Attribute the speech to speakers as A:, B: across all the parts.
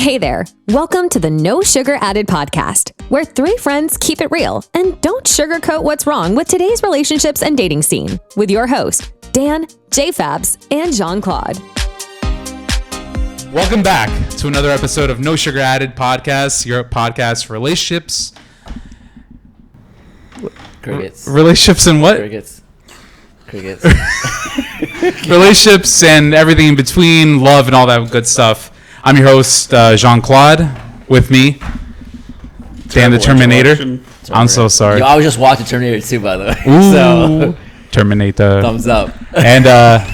A: Hey there. Welcome to the No Sugar Added podcast, where three friends keep it real and don't sugarcoat what's wrong with today's relationships and dating scene, with your host, Dan, J-Fabs, and Jean-Claude.
B: Welcome back to another episode of No Sugar Added podcast, your podcast for relationships.
C: Crickets.
B: Relationships and what?
C: Crickets.
B: Relationships and everything in between, love and all that good stuff. I'm your host, Jean-Claude. With me, Dan the Terminator. I'm so sorry.
C: Yo, I was just watching Terminator 2, by the way.
B: Ooh,
C: So,
B: Terminator.
C: thumbs up.
B: And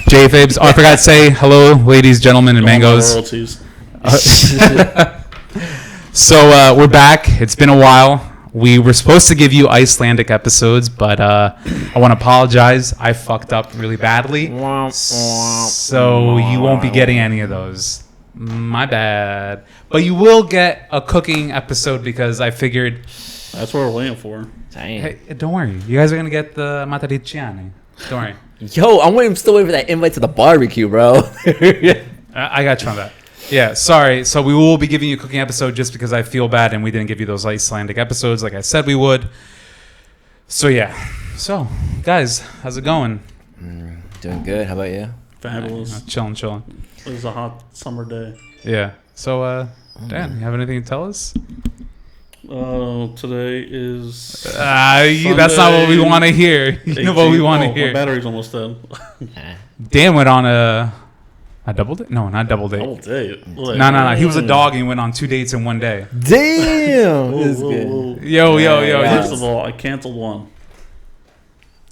B: J-Fabs. Oh, I forgot to say hello, ladies, gentlemen, and mangoes. So we're back. It's been a while. We were supposed to give you Icelandic episodes, but I want to apologize. I fucked up really badly. So you won't be getting any of those. My bad. But you will get a cooking episode because I figured...
D: That's what we're waiting for.
C: Dang.
B: Hey, don't worry. You guys are going to get the matriciani. Don't worry.
C: Yo, I'm still waiting for that invite to the barbecue, bro.
B: I got you on that. Yeah, sorry. So we will be giving you a cooking episode just because I feel bad and we didn't give you those Icelandic episodes like I said we would. So, yeah. So, guys, how's it going?
C: Doing good. How about you?
D: Fabulous.
B: Chilling.
D: It was a hot summer day.
B: Yeah. So, Dan, you have anything to tell us?
D: Today is
B: that's not what we want to hear. You know what we want to hear.
D: My battery's almost dead.
B: Dan went on a double date? No, not double date.
D: Double date?
B: No. He was a dog and he went on 2 dates in one day.
C: Damn.
D: Whoa,
C: This is
D: whoa,
C: good.
D: whoa.
B: Yo.
D: First of all, I canceled one.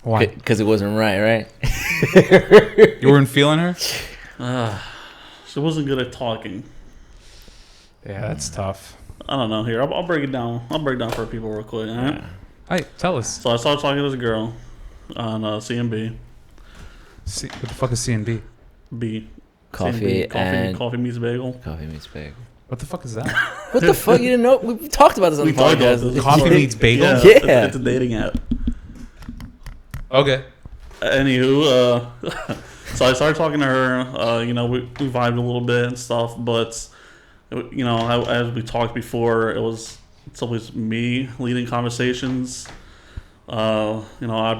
B: Why?
C: Because it wasn't right?
B: You weren't feeling her?
D: She wasn't good at talking.
B: Yeah, that's tough.
D: I don't know. Here, I'll break it down. I'll break it down for people real quick. All right?
B: Hey, tell us.
D: So I started talking to this girl on CMB.
B: What the fuck is C&B?
D: B.
C: Coffee
D: CMB,
C: and...
D: Coffee meets bagel.
C: Coffee meets bagel.
B: What the fuck is that?
C: What the fuck? You didn't know? We talked about this on the
D: talked about
C: podcast.
D: this.
B: Coffee meets bagel?
C: Yeah.
D: It's a dating app.
B: Okay.
D: Anywho, so I started talking to her. We vibed a little bit and stuff, but as we talked before, it's always me leading conversations. I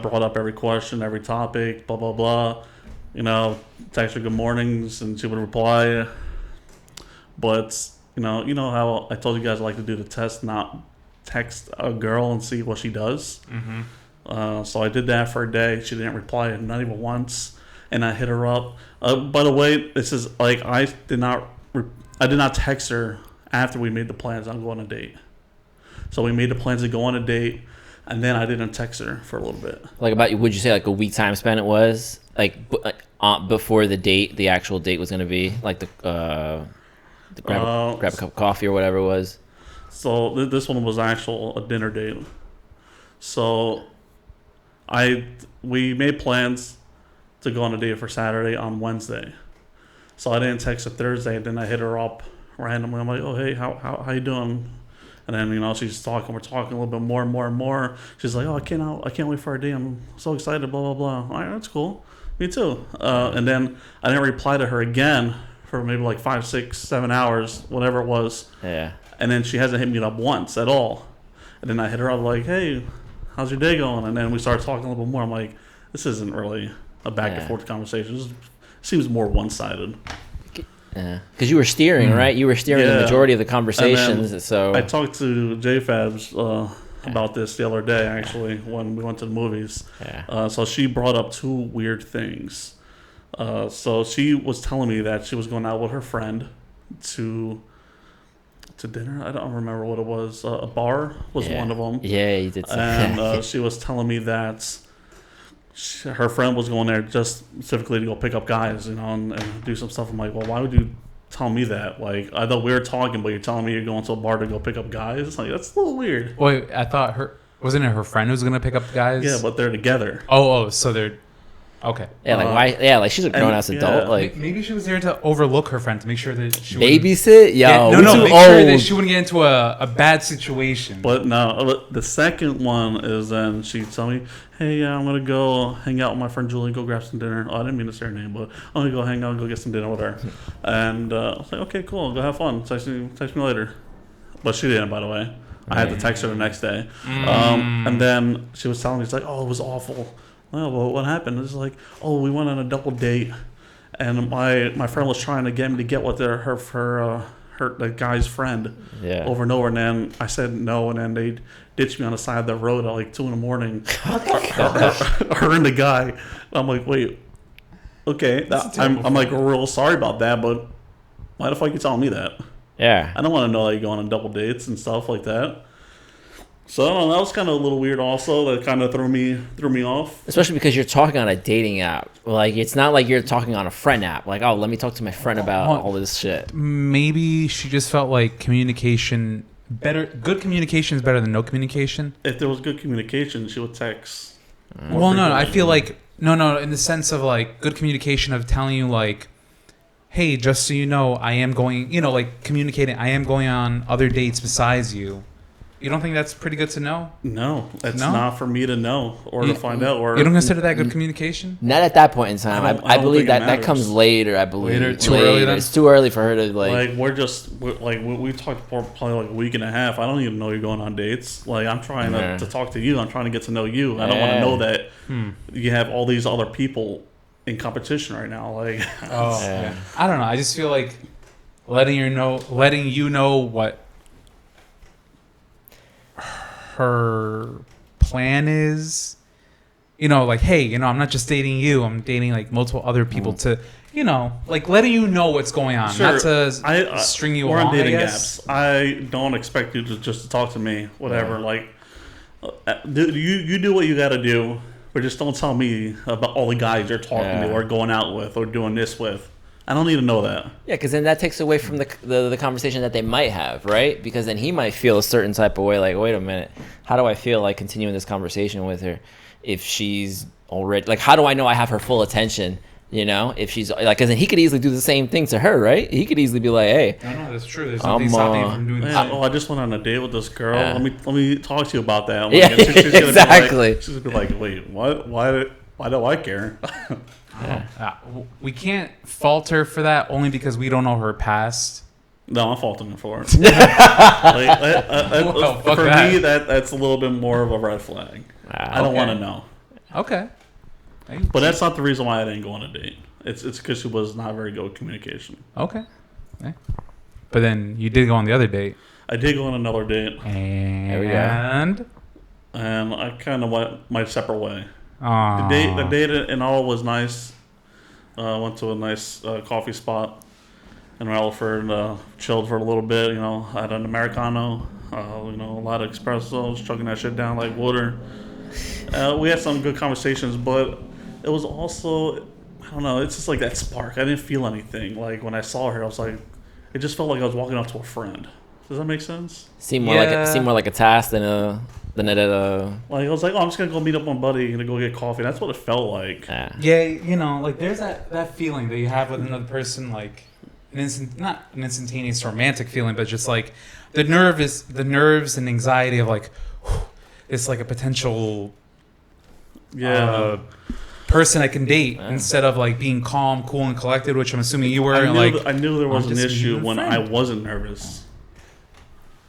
D: brought up every question, every topic, blah blah blah. Text her good mornings, and she would reply. But you know how I told you guys I like to do the test, not text a girl and see what she does.
B: Mm-hmm.
D: So I did that for a day. She didn't reply, not even once, and I hit her up. By the way, this is like I did not text her after we made the plans on going on a date. So we made the plans to go on a date, and then I didn't text her for a little bit.
C: Like would you say like a week time span it was? Before the date, the actual date was going to be? Like grab a cup of coffee or whatever it was?
D: So this one was a dinner date. So we made plans to go on a date for Saturday on Wednesday. So I didn't text her Thursday, and then I hit her up randomly. I'm like, oh hey, how you doing? And then she's talking. We're talking a little bit more and more and more. She's like, oh I can't wait for our date. I'm so excited. Blah blah blah. All right, that's cool. Me too. And then I didn't reply to her again for maybe like 5, 6, 7 hours, whatever it was.
C: Yeah.
D: And then she hasn't hit me up once at all. And then I hit her up like, hey, how's your day going? And then we started talking a little bit more. I'm like, this isn't really a back and forth conversation. This seems more one-sided.
C: Yeah, because you were steering, right? You were steering the majority of the conversations. So
D: I talked to J-Fabs about this the other day, actually, when we went to the movies.
C: Yeah.
D: So she brought up 2 weird things. So she was telling me that she was going out with her friend to dinner. I don't remember what it was. A bar was one of them.
C: Yeah, you did say
D: And she was telling me that her friend was going there just specifically to go pick up guys, and do some stuff. I'm like, well, why would you tell me that? Like, I thought we were talking, but you're telling me you're going to a bar to go pick up guys? Like, that's a little weird.
B: Wait, I thought wasn't it her friend who was going to pick up guys?
D: Yeah, but they're together.
B: Oh, so they're... Okay.
C: Yeah, like why? Yeah, like she's a grown ass adult.
D: yeah.
C: Like
B: Maybe she was there to overlook her friend to make sure that she
C: babysit. Yo,
B: no,
C: we
B: no,
C: too
B: make sure that
C: old.
B: she wouldn't get into a bad situation.
D: But no, the second one is then she tell me, hey, I'm going to go hang out with my friend Julie, go grab some dinner. Oh, I didn't mean to say her name, but I'm going to go hang out and go get some dinner with her. And I was like, okay, cool, go have fun. Text me later. But she didn't, by the way. I had to text her the next day. And then she was telling me, she's like, oh, it was awful. Oh, well, what happened? It's like, oh, we went on a double date. And my friend was trying to get me to get with her the guy's friend over and over, and then I said no, and then they ditched me on the side of the road at like 2 a.m. her and the guy. I'm like, wait, okay, I'm like real sorry about that, but why the fuck you telling me that?
C: Yeah,
D: I don't want to know that you go on double dates and stuff like that. So I don't know, that was kind of a little weird. Also, that kind of threw me off.
C: especially because you're talking on a dating app. Like it's not like you're talking on a friend app. Like, oh, let me talk to my friend about all this shit.
B: Maybe she just felt like communication better. Good communication is better than no communication.
D: If there was good communication, she would text.
B: Well, no, I feel like no, in the sense of like good communication of telling you like, hey, just so you know, I am going, like communicating. I am going on other dates besides you. You don't think that's pretty good to know?
D: No, that's not for me to know or to find out. Or
B: you don't consider that good communication?
C: Not at that point in time. I believe
D: think it
C: that comes later. I believe
B: Later? Too early then?
C: It's too early for her to like.
D: we talked for probably like a week and a half. I don't even know you're going on dates. Like I'm trying to talk to you. I'm trying to get to know you. I don't want to know that you have all these other people in competition right now. Like
B: I don't know. I just feel like letting you know what her plan is, like, hey, I'm not just dating you, I'm dating like multiple other people to, like letting you know what's going on,
D: sure,
B: not to string you
D: we're
B: along.
D: on dating
B: I guess.
D: apps. I don't expect you to just talk to me, whatever. Like, you do what you got to do, but just don't tell me about all the guys you're talking to or going out with or doing this with. I don't need to know that.
C: Yeah, because then that takes away from the conversation that they might have, right? Because then he might feel a certain type of way, like, wait a minute, how do I feel like continuing this conversation with her if she's already, like, how do I know I have her full attention, if she's, like, because then he could easily do the same thing to her, right? He could easily be like, hey.
B: No, that's true. There's nothing stopping you from doing that.
D: I just went on a date with this girl.
C: Yeah.
D: Let me talk to you about that.
C: Yeah, exactly.
D: She's going to be like, wait, what? Why do I care?
B: We can't fault her for that only because we don't know her past.
D: No, I'm faulting her for it.
B: Well,
D: for me, that's a little bit more of a red flag. I don't want to know.
B: Okay.
D: But that's not the reason why I didn't go on a date. It's because she was not very good with communication.
B: Okay. But then you did go on the other date.
D: I did go on another date.
B: And
D: I kind of went my separate way.
B: Aww.
D: The date in all was nice. Went to a nice coffee spot in Rutherford. Chilled for a little bit. Had an Americano. A lot of espressos. Chugging that shit down like water. We had some good conversations, but it was also, I don't know. It's just like that spark. I didn't feel anything. Like when I saw her, I was like, it just felt like I was walking up to a friend. Does that make sense?
C: Seemed more like a task than a. Like
D: I was like, oh, I'm just gonna go meet up with my buddy and go get coffee. That's what it felt like.
B: Yeah, like there's that feeling that you have with another person, like not an instantaneous romantic feeling, but just like the nerves and anxiety of like it's like a potential person I can date instead of like being calm, cool, and collected, which I'm assuming you were.
D: I knew there was an issue when I wasn't nervous.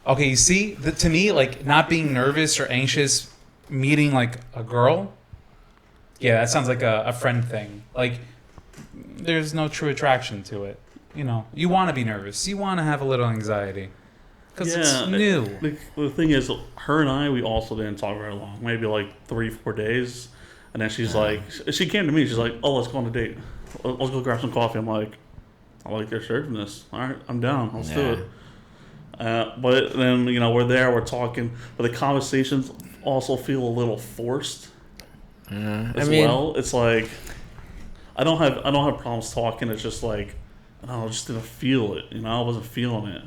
B: Okay, you see, to me, like not being nervous or anxious, meeting like a girl, that sounds like a friend thing. Like, there's no true attraction to it. You want to be nervous, you want to have a little anxiety, because it's new.
D: The thing is, her and we also didn't talk very long, maybe like 3-4 days, and then she's like, she came to me, she's like, oh, let's go on a date, let's go grab some coffee. I'm like, I like their assertiveness. All right, I'm down. Let's do it. But then we're there, we're talking, but the conversations also feel a little forced. Well, it's like I don't have problems talking. It's just like I just didn't feel it. I wasn't feeling it.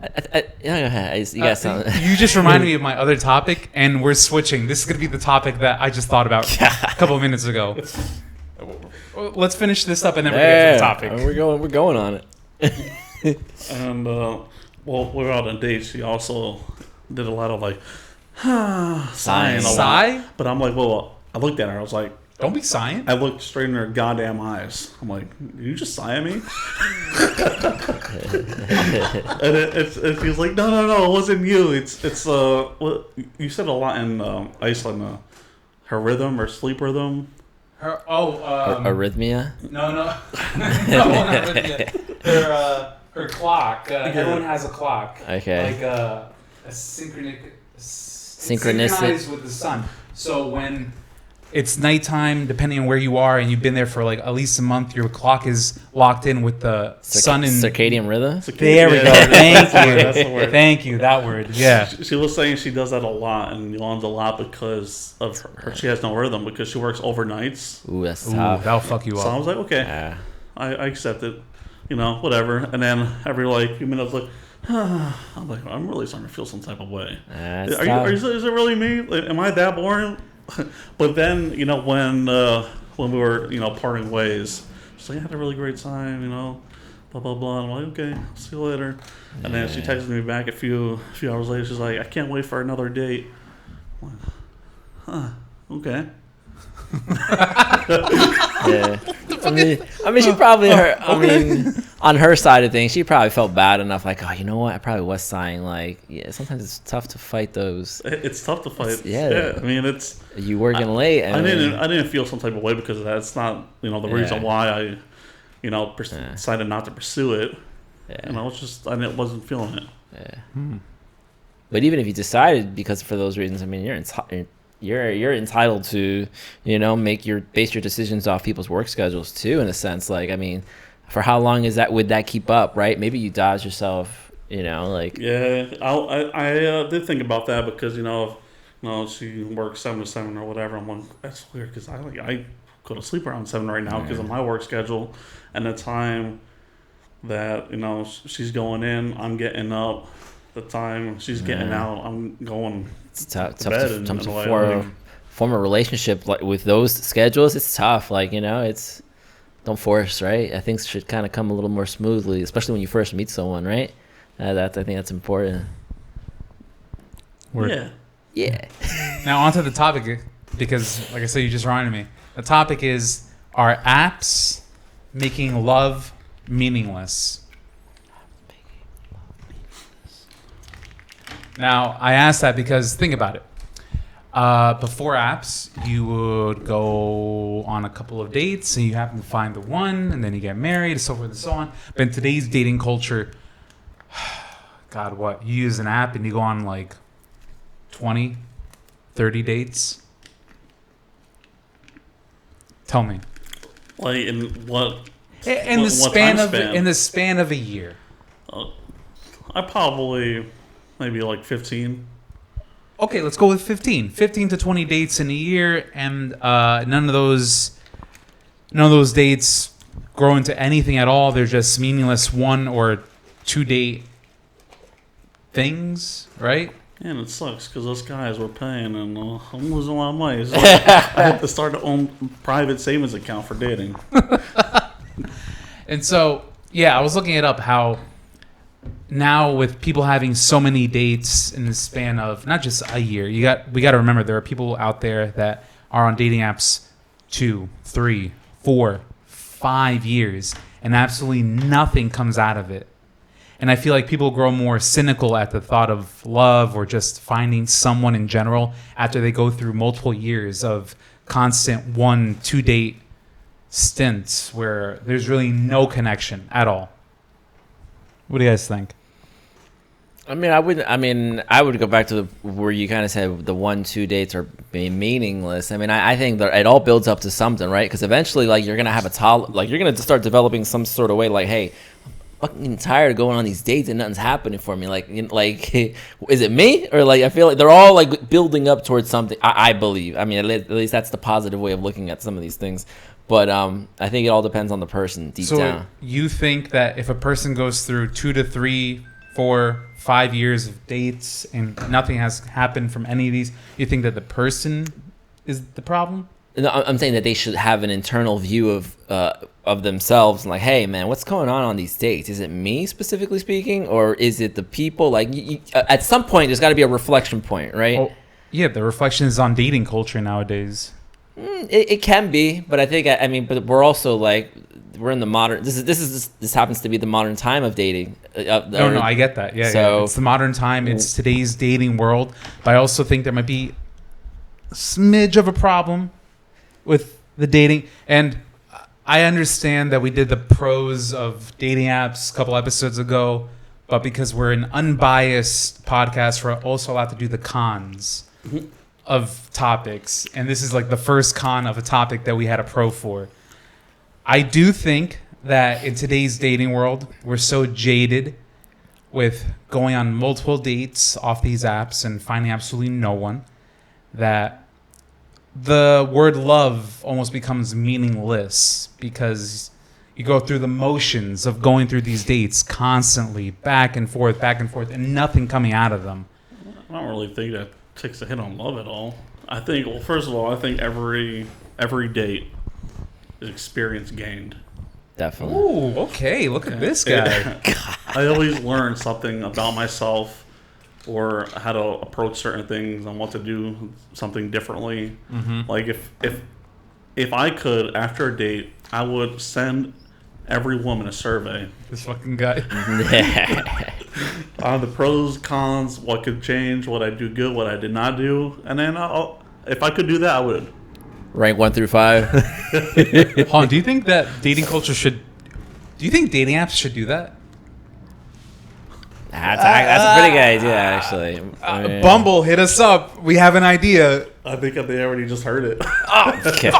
C: You got something.
B: You just reminded me of my other topic, and we're switching. This is going to be the topic that I just thought about a couple of minutes ago. Let's finish this up, and then we're going to get to the topic.
C: We're going on it.
D: And well, we were out on dates. She also did a lot of like sighing a lot.
B: Sigh?
D: But I'm like, well, I looked at her. I was like,
B: Don't be sighing.
D: I looked straight in her goddamn eyes. I'm like, did you just sigh at me? And he was like, no, it wasn't you. It's what you said a lot in Iceland. Her rhythm or sleep rhythm.
C: Arrhythmia.
B: No, no, not arrhythmia. Her clock. Everyone has a clock.
C: Okay.
B: Like a
C: Synchronicity.
B: synchronized with the sun. So when it's nighttime, depending on where you are, and you've been there for like at least a month, your clock is locked in with the sun and
C: circadian rhythm.
B: There we go. Thank you.
D: That's the word.
B: Thank you. That word. Yeah.
D: She was saying she does that a lot and yawns a lot because of her. She has no rhythm because she works overnights.
C: Ooh, that's
B: Ooh,
C: tough.
B: that'll fuck you
D: So I
B: up.
D: was like, okay,
C: Yeah.
D: I accept it. Whatever. And then every like few minutes, like, I'm like, I'm really starting to feel some type of way.
C: That's
D: Are
C: tough.
D: you? Is it really me? Like, am I that boring? But then, when we were, parting ways, she's like, I had a really great time, blah, blah, blah. And I'm like, okay, I'll see you later. And then she texted me back a few hours later. She's like, I can't wait for another date. I'm like, okay.
C: Yeah. I mean, she probably on her side of things, she probably felt bad enough. Like, oh, you know what? I probably was sighing. Like, yeah, sometimes it's tough to fight those.
D: It's tough to fight.
C: Yeah.
D: I mean, it's.
C: You working late. And
D: I didn't feel some type of way because of that. It's not, the reason why I, decided not to pursue it.
C: Yeah.
D: It's just I wasn't feeling it.
C: Yeah. But even if you decided because for those reasons, I mean, you're entitled to, base your decisions off people's work schedules too, in a sense. Like, I mean, for how long would that keep up, right? Maybe you dodge yourself, like.
D: Yeah, I did think about that because she works 7 to 7 or whatever. I'm like, that's weird because I go to sleep around 7 right now because of my work schedule and the time that she's going in, I'm getting up. The time she's getting out, I'm going. It's tough
C: to form a relationship like with those schedules. It's tough. Like, it's don't force, right? I think it should kind of come a little more smoothly, especially when you first meet someone, right? I think that's important. Yeah.
B: Now onto the topic, because like I said, you just reminded me. The topic is, are apps making love meaningless? Now, I asked that because think about it. Before apps, you would go on a couple of dates and you happen to find the one, and then you get married, and so forth and so on. But in today's dating culture, God, what? You use an app and you go on like 20, 30 dates? Tell me.
D: Like in what?
B: In the span of a year.
D: I probably maybe like 15.
B: Okay, let's go with 15. 15 to 20 dates in a year, and none of those dates grow into anything at all. They're just meaningless 1 or 2 date things, right?
D: Yeah, and it sucks because those guys were paying, and I'm losing a lot of money. So I had to start a own private savings account for dating.
B: And so, yeah, I was looking it up how now with people having so many dates in the span of not just a year, we got to remember there are people out there that are on dating apps 2, 3, 4, 5 years, and absolutely nothing comes out of it. And I feel like people grow more cynical at the thought of love or just finding someone in general after they go through multiple years of constant 1-2 date stints where there's really no connection at all. What do you guys think?
C: I would go back to where you kind of said the 1-2 dates are being meaningless. I mean, I think that it all builds up to something, right? Because eventually, like, you're gonna have you're gonna start developing some sort of way, like, hey, I'm fucking tired of going on these dates and nothing's happening for me. Like, is it me? Or like, I feel like they're all like building up towards something. I believe. I mean, at least that's the positive way of looking at some of these things. But I think it all depends on the person deep down.
B: So you think that if a person goes through 2 to 3, 4-5 years of dates and nothing has happened from any of these, you think that the person is the problem?
C: No, I'm saying that they should have an internal view of themselves and like, hey, man, what's going on these dates? Is it me specifically speaking, or is it the people? Like, at some point, there's got to be a reflection point, right?
B: Oh, yeah, the reflection is on dating culture nowadays.
C: It can be, but I think but we're also like we're in the modern. This happens to be the modern time of dating.
B: No, I get that. Yeah,
C: So-
B: it's the modern time. It's today's dating world. But I also think there might be a smidge of a problem with the dating. And I understand that we did the pros of dating apps a couple episodes ago, but because we're an unbiased podcast, we're also allowed to do the cons of topics. And this is like the first con of a topic that we had a pro for. I do think that in today's dating world, we're so jaded with going on multiple dates off these apps and finding absolutely no one that the word love almost becomes meaningless because you go through the motions of going through these dates constantly, back and forth, and nothing coming out of them.
D: I don't really think that takes a hit on love at all. I think, well, first of all, I think every date is experience gained.
C: Definitely.
B: Ooh, okay. Look at this guy.
D: I always learn something about myself or how to approach certain things and what to do something differently. Like if I could, after a date, I would send every woman a survey
B: This fucking guy.
D: on the pros, cons, what could change, what I do good, what I did not do, and then if I could do that, I would.
C: Rank 1 through 5.
B: Hold on, do you think that dating culture should... Do you think dating apps should do that?
C: That's a pretty good idea, actually. I mean,
B: Bumble, hit us up. We have an idea.
D: I think they already just heard it.
C: okay.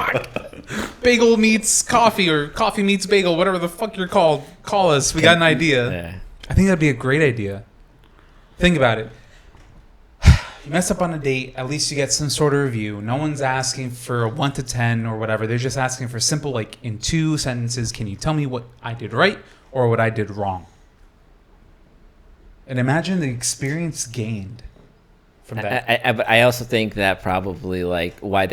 B: Bagel meets coffee or coffee meets bagel, whatever the fuck you're called. Call us. We got an idea.
C: Yeah.
B: I think that'd be a great idea. Think about it. You mess up on a date, at least you get some sort of review. No one's asking for a 1 to 10 or whatever. They're just asking for simple, like, in 2 sentences, can you tell me what I did right or what I did wrong? And imagine the experience gained from that.
C: But I also think that probably like why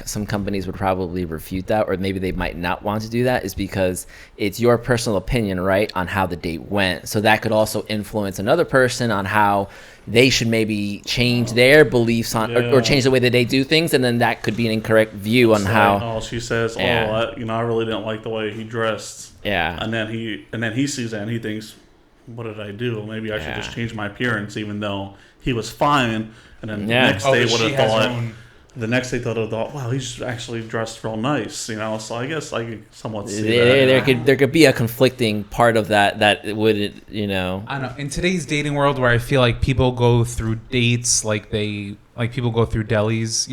C: some companies would probably refute that, or maybe they might not want to do that, is because it's your personal opinion, right, on how the date went. So that could also influence another person on how they should maybe change their beliefs on, or change the way that they do things, and then that could be an incorrect view on how.
D: Oh, she says, I really didn't like the way he dressed.
C: Yeah.
D: And then he sees that and he thinks, what did I do? Maybe I should just change my appearance, even though he was fine. And then the next day would have thought. The next day thought, wow, he's actually dressed real nice, So I guess I could somewhat see that.
C: There could be a conflicting part of that would,
B: I don't know. In today's dating world, where I feel like people go through dates like people go through delis.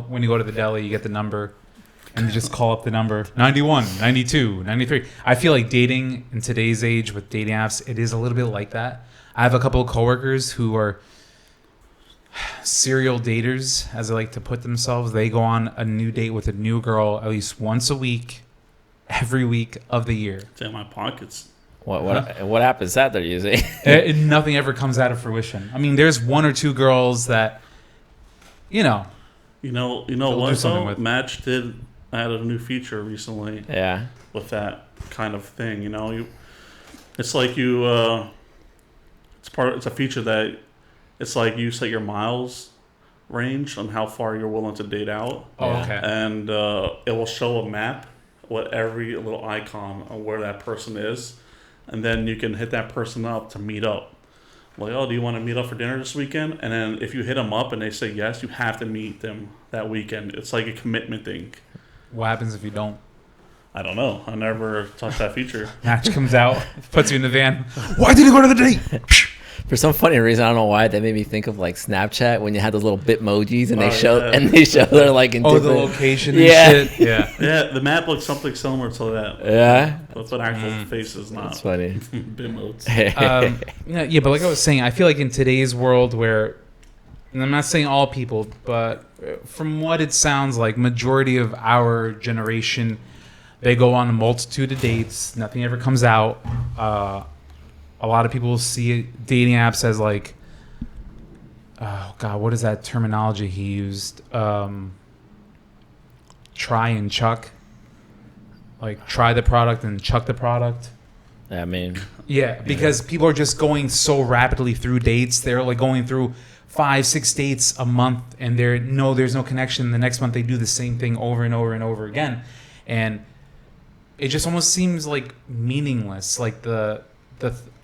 B: When you go to the deli, you get the number. And you just call up the number 91, 92, 93. I feel like dating in today's age with dating apps, it is a little bit like that. I have a couple of coworkers who are serial daters, as they like to put themselves. They go on a new date with a new girl at least once a week, every week of the year.
D: It's in my pockets.
C: What app is that they're using?
B: Nothing ever comes out of fruition. I mean, there's 1 or 2 girls that,
D: You know what?
B: something with.
D: Match did added a new feature recently.
C: Yeah.
D: With that kind of thing, it's like it's a feature that it's like you set your miles range on how far you're willing to date out.
B: Oh, okay.
D: And it will show a map with every little icon of where that person is, and then you can hit that person up to meet up. Like, do you want to meet up for dinner this weekend? And then if you hit them up and they say yes, you have to meet them that weekend. It's like a commitment thing.
B: What happens if you don't?
D: I don't know. I never touched that feature.
B: Match comes out, puts you in the van. Why did you go to the date?
C: For some funny reason, I don't know why, that made me think of like Snapchat when you had those little Bitmojis and they show their like in different...
B: the location and shit. Yeah.
D: Yeah, the map looks something similar to that.
C: Yeah.
D: But actual face is not.
C: That's funny.
D: Bitmodes.
B: Yeah, but like I was saying, I feel like in today's world where, and I'm not saying all people, but from what it sounds like, majority of our generation, they go on a multitude of dates. Nothing ever comes out. a lot of people see dating apps as like, oh God, what is that terminology he used? Try and chuck. Like try the product and chuck the product.
C: I mean,
B: yeah, because people are just going so rapidly through dates. They're like going through 5-6 dates a month, and there's no connection. The next month they do the same thing over and over and over again, and it just almost seems like meaningless. Like the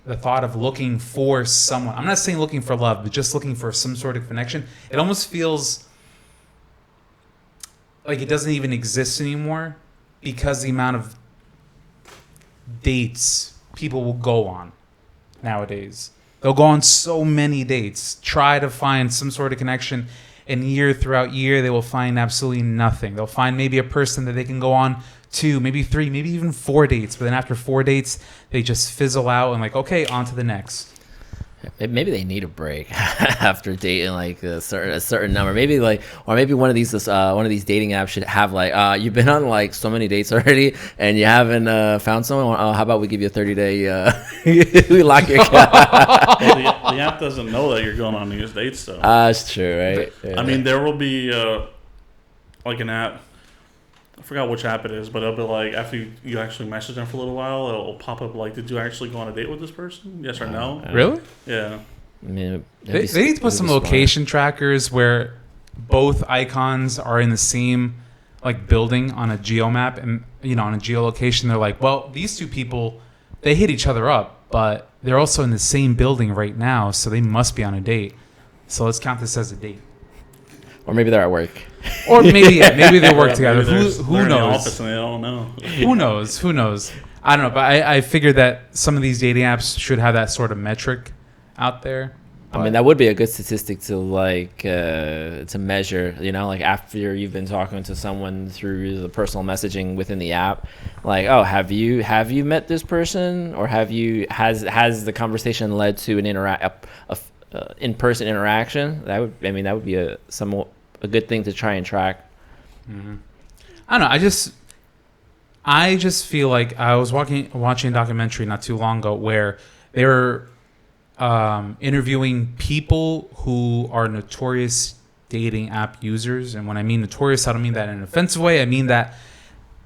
B: thought of looking for someone. I'm not saying looking for love, but just looking for some sort of connection. It almost feels like it doesn't even exist anymore because the amount of dates people will go on nowadays. They'll go on so many dates, try to find some sort of connection, and year throughout year they will find absolutely nothing. They'll find maybe a person that they can go on 2, maybe 3, maybe even 4 dates, but then after 4 dates they just fizzle out and like, okay, on to the next.
C: Maybe they need a break after dating like a certain number. Maybe like, or maybe one of these dating apps should have like, you've been on like so many dates already, and you haven't found someone. How about we give you a 30-day? We lock your account.
D: The app doesn't know that you're going on these dates, though.
C: That's true, right? Yeah.
D: I mean, there will be like an app. I forgot which app it is, but it'll be like after you actually message them for a little while, it'll pop up like, "Did you actually go on a date with this person? Yes or no?"
B: Really?
D: Yeah.
C: I mean,
B: They need to put some location trackers where both icons are in the same like building on a geomap, and on a geolocation. They're like, well, these two people, they hit each other up, but they're also in the same building right now, so they must be on a date. So let's count this as a date.
C: Or maybe they're at work.
B: Or maybe they work together. Who
D: In the
B: knows?
D: office and they don't know.
B: Who knows? I don't know, but I figured that some of these dating apps should have that sort of metric out there.
C: I mean, that would be a good statistic to like to measure. Like after you've been talking to someone through the personal messaging within the app, like, oh, have you met this person, or has the conversation led to an in-person interaction? That would be a good thing to try and track.
B: Mm-hmm. I don't know. I just feel like I was watching a documentary not too long ago where they were interviewing people who are notorious dating app users. And when I mean notorious, I don't mean that in an offensive way. I mean that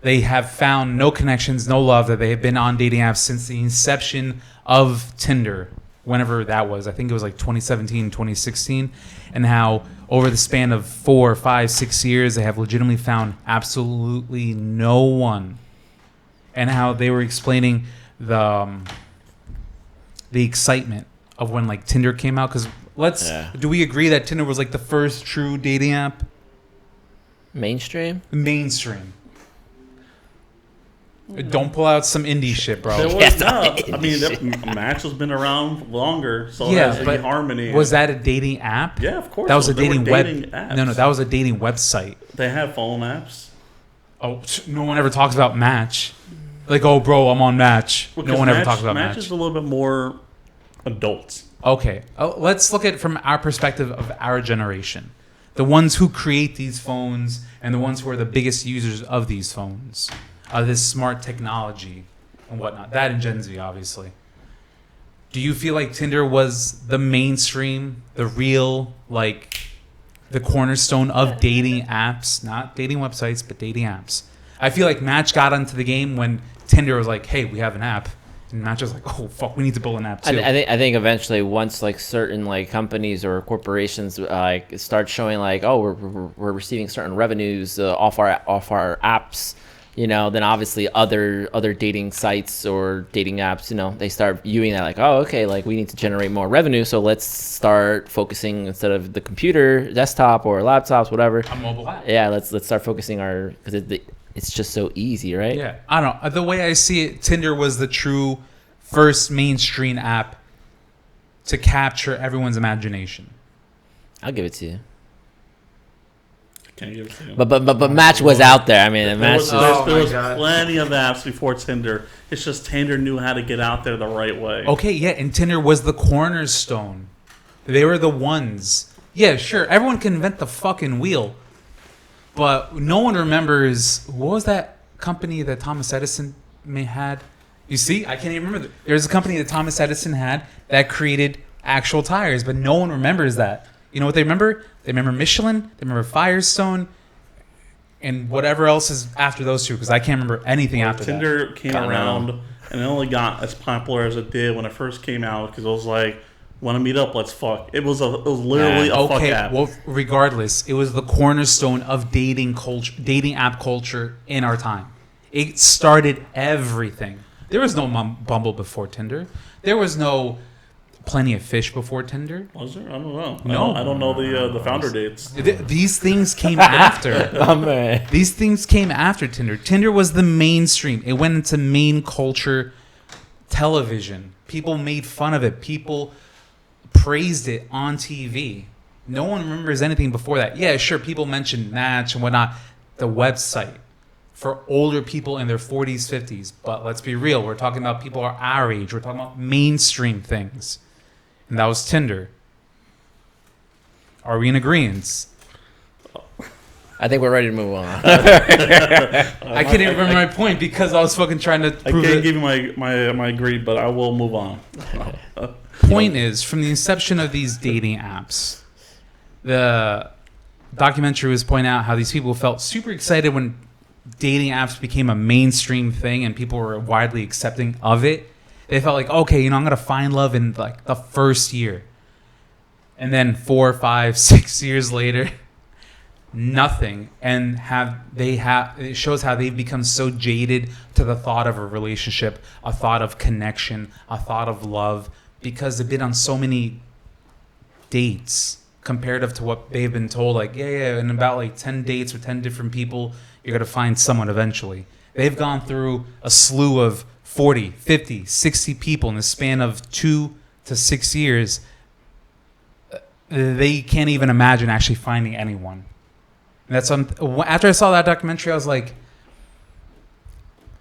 B: they have found no connections, no love, that they have been on dating apps since the inception of Tinder, whenever that was. I think it was like 2017, 2016. And how over the span of 4, 5, 6 years, they have legitimately found absolutely no one. And how they were explaining the excitement of when like Tinder came out. Because do we agree that Tinder was like the first true dating app?
C: Mainstream.
B: Don't pull out some indie shit, bro.
D: Match has been around longer, so
B: yeah,
D: has
B: but
D: Harmony.
B: Was that a dating app?
D: Yeah, of course.
B: That was a dating
D: apps.
B: No, that was a dating website.
D: They have phone apps.
B: Oh, no one ever talks about Match. Like, oh, bro, I'm on Match. No one ever talks about Match.
D: Match is a little bit more adults.
B: Okay, let's look at it from our perspective of our generation. The ones who create these phones and the ones who are the biggest users of these phones. This smart technology and whatnot. That and Gen Z, obviously. Do you feel like Tinder was the mainstream, the real, like, the cornerstone of dating apps? Not dating websites, but dating apps. I feel like Match got onto the game when Tinder was like, hey, we have an app. And Match was like, oh, fuck, we need to build an app, too.
C: I think eventually once, like, certain, like, companies or corporations, like, start showing, like, oh, we're receiving certain revenues off our apps, then obviously other dating sites or dating apps, they start viewing that like, oh, okay, like we need to generate more revenue, so let's start focusing instead of the computer, desktop, or laptops, whatever.
B: A mobile app.
C: Yeah, let's start focusing because it's just so easy, right?
B: Yeah, I don't know. The way I see it, Tinder was the true first mainstream app to capture everyone's imagination.
C: I'll give it to you.
D: Can't give it to you.
C: But Match was out there. I mean,
D: there was plenty of apps before Tinder. It's just Tinder knew how to get out there the right way.
B: Okay, yeah, and Tinder was the cornerstone. They were the ones. Yeah, sure, everyone can invent the fucking wheel, but no one remembers, what was that company that Thomas Edison had? You see, I can't even remember. There's a company that Thomas Edison had that created actual tires, but no one remembers that. You know what they remember? They remember Michelin, they remember Firestone, and whatever else is after those two, because I can't remember anything after that.
D: Tinder came around, and it only got as popular as it did when it first came out, because it was like, want to meet up, let's fuck. It was literally a fuck app.
B: Well, regardless, it was the cornerstone of dating app culture in our time. It started everything. There was no Bumble before Tinder. There was no Plenty of Fish before Tinder.
D: Was there? I don't know.
B: No.
D: I don't know the founder dates.
B: These things came after.
C: Oh, man.
B: These things came after Tinder. Tinder was the mainstream. It went into main culture television. People made fun of it. People praised it on TV. No one remembers anything before that. Yeah, sure, people mentioned Match and whatnot. The website for older people in their 40s, 50s. But let's be real. We're talking about people our age. We're talking about mainstream things. And that was Tinder. Are we in agreement?
C: I think we're ready to move on.
B: I can't even remember my point because I was fucking trying to prove
D: I can't
B: it.
D: give you my agree, but I will move on.
B: Point is, from the inception of these dating apps, the documentary was pointing out how these people felt super excited when dating apps became a mainstream thing and people were widely accepting of it. They felt like, okay, I'm gonna find love in like the first year, and then 4, 5, 6 years later, nothing. And it shows how they've become so jaded to the thought of a relationship, a thought of connection, a thought of love, because they've been on so many dates comparative to what they've been told. Like, yeah, in about like 10 dates with 10 different people, you're going to find someone eventually. They've gone through a slew of 40, 50, 60 people in the span of 2 to 6 years. They can't even imagine actually finding anyone. And that's after I saw that documentary, I was like,